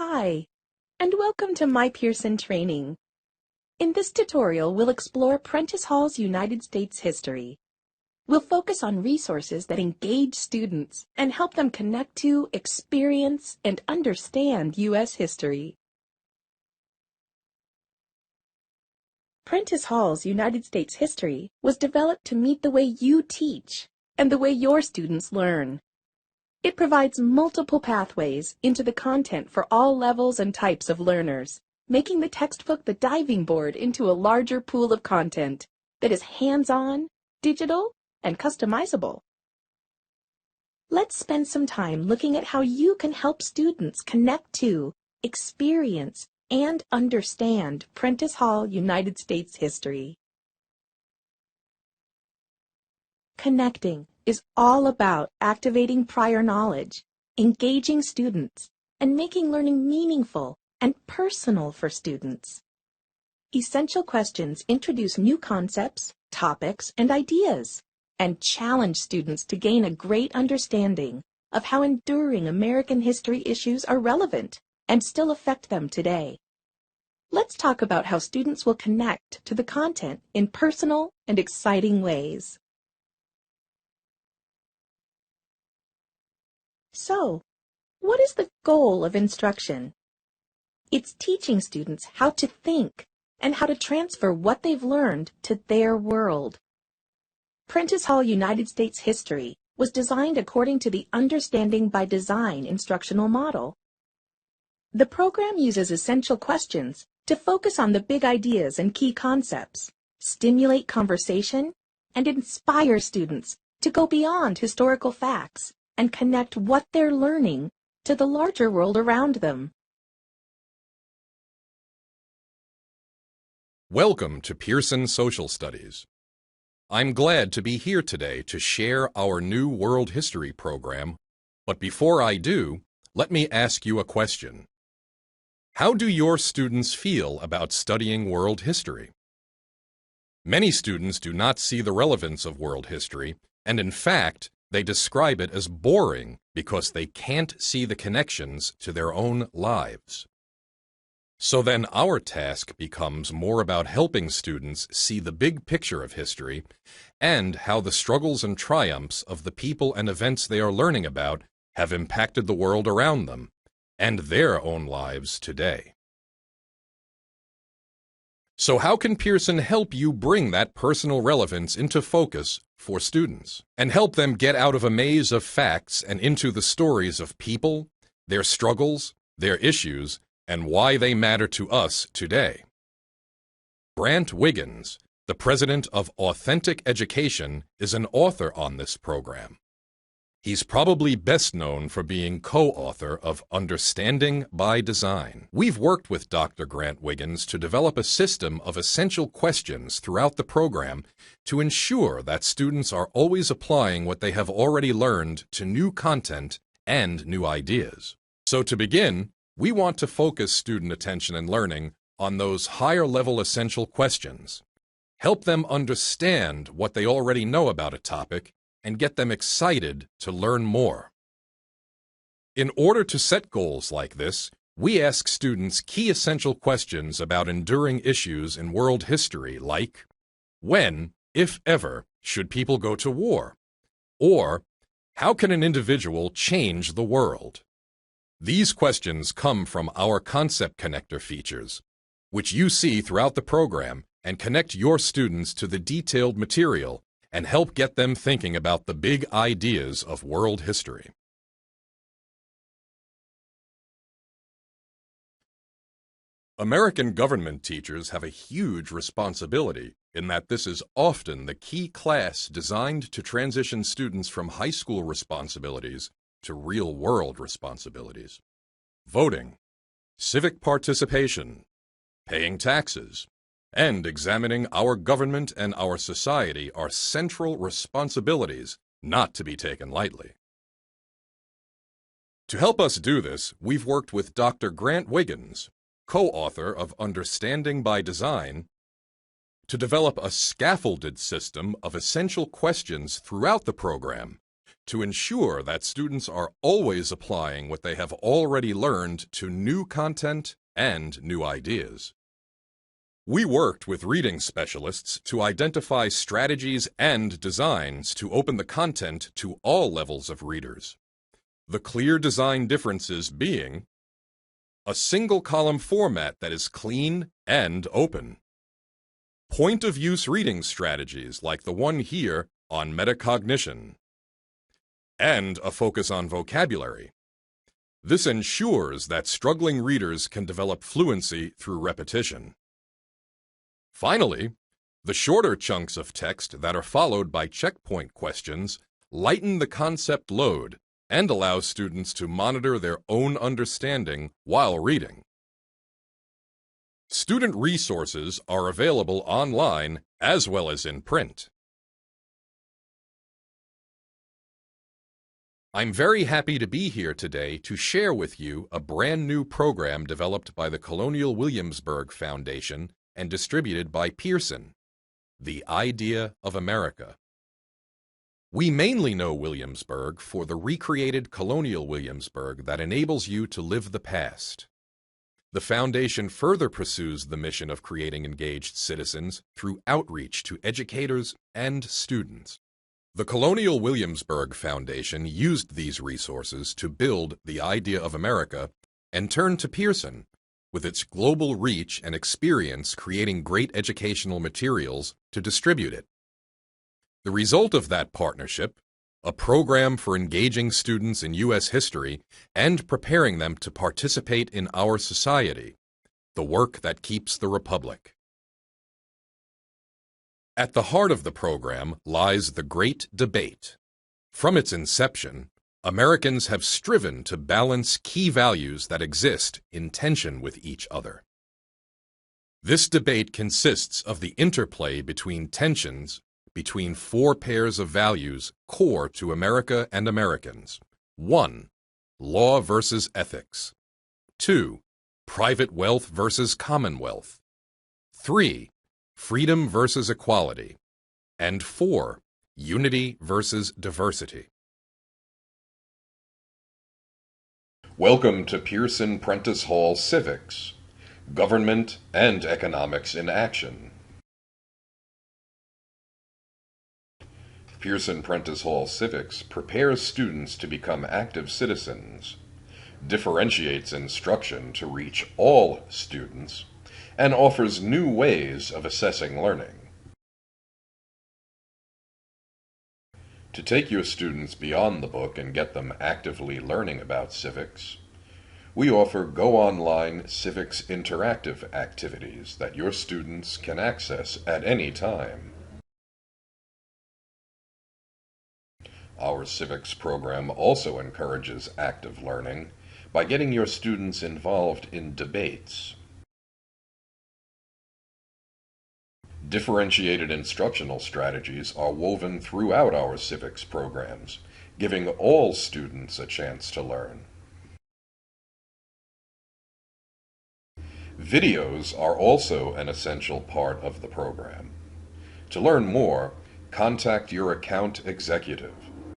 Hi, and welcome to my Pearson training. In this tutorial, we'll explore Prentice Hall's United States history. We'll focus on resources that engage students and help them connect to, experience, and understand U.S. history. Prentice Hall's United States history was developed to meet the way you teach and the way your students learn. It provides multiple pathways into the content for all levels and types of learners, making the textbook the diving board into a larger pool of content that is hands-on, digital, and customizable. Let's spend some time looking at how you can help students connect to, experience, and understand Prentice Hall United States history. Connecting is all about activating prior knowledge, engaging students, and making learning meaningful and personal for students. Essential questions introduce new concepts, topics, and ideas, and challenge students to gain a great understanding of how enduring American history issues are relevant and still affect them today. Let's talk about how students will connect to the content in personal and exciting ways. So, what is the goal of instruction? It's teaching students how to think and how to transfer what they've learned to their world. Prentice Hall United States history was designed according to the Understanding by Design instructional model. The program uses essential questions to focus on the big ideas and key concepts, stimulate conversation, and inspire students to go beyond historical facts and connect what they're learning to the larger world around them. Welcome to Pearson Social Studies. I'm glad to be here today to share our new World History program, but before I do, let me ask you a question. How do your students feel about studying world history? Many students do not see the relevance of world history, and in fact, they describe it as boring because they can't see the connections to their own lives. So then our task becomes more about helping students see the big picture of history and how the struggles and triumphs of the people and events they are learning about have impacted the world around them and their own lives today. So how can Pearson help you bring that personal relevance into focus for students and help them get out of a maze of facts and into the stories of people, their struggles, their issues, and why they matter to us today? Grant Wiggins, the president of Authentic Education, is an author on this program. He's probably best known for being co-author of Understanding by Design. We've worked with Dr. Grant Wiggins to develop a system of essential questions throughout the program to ensure that students are always applying what they have already learned to new content and new ideas. So to begin, we want to focus student attention and learning on those higher-level essential questions, help them understand what they already know about a topic, and get them excited to learn more. In order to set goals like this, we ask students key essential questions about enduring issues in world history like, when, if ever, should people go to war? Or, how can an individual change the world? These questions come from our concept connector features, which you see throughout the program and connect your students to the detailed material and help get them thinking about the big ideas of world history. American government teachers have a huge responsibility in that this is often the key class designed to transition students from high school responsibilities to real-world responsibilities. Voting, civic participation, paying taxes, and examining our government and our society are central responsibilities not to be taken lightly. To help us do this, we've worked with Dr. Grant Wiggins, co-author of Understanding by Design, to develop a scaffolded system of essential questions throughout the program to ensure that students are always applying what they have already learned to new content and new ideas. We worked with reading specialists to identify strategies and designs to open the content to all levels of readers. The clear design differences being a single-column format that is clean and open, point-of-use reading strategies like the one here on metacognition, and a focus on vocabulary. This ensures that struggling readers can develop fluency through repetition. Finally, the shorter chunks of text that are followed by checkpoint questions lighten the concept load and allow students to monitor their own understanding while reading. Student resources are available online as well as in print. I'm very happy to be here today to share with you a brand new program developed by the Colonial Williamsburg Foundation and distributed by Pearson, The Idea of America. We mainly know Williamsburg for the recreated Colonial Williamsburg that enables you to live the past. The Foundation further pursues the mission of creating engaged citizens through outreach to educators and students. The Colonial Williamsburg Foundation used these resources to build The Idea of America and turned to Pearson, with its global reach and experience creating great educational materials, to distribute it. The result of that partnership, a program for engaging students in U.S. history and preparing them to participate in our society, the work that keeps the Republic. At the heart of the program lies the Great Debate. From its inception, Americans have striven to balance key values that exist in tension with each other. This debate consists of the interplay between tensions between four pairs of values core to America and Americans. 1. Law versus ethics. 2. Private wealth versus commonwealth. 3. Freedom versus equality. And 4. Unity versus diversity. Welcome to Pearson Prentice Hall Civics, Government and Economics in Action. Pearson Prentice Hall Civics prepares students to become active citizens, differentiates instruction to reach all students, and offers new ways of assessing learning. To take your students beyond the book and get them actively learning about civics, we offer Go Online Civics Interactive activities that your students can access at any time. Our civics program also encourages active learning by getting your students involved in debates. Differentiated instructional strategies are woven throughout our civics programs, giving all students a chance to learn. Videos are also an essential part of the program. To learn more, contact your account executive.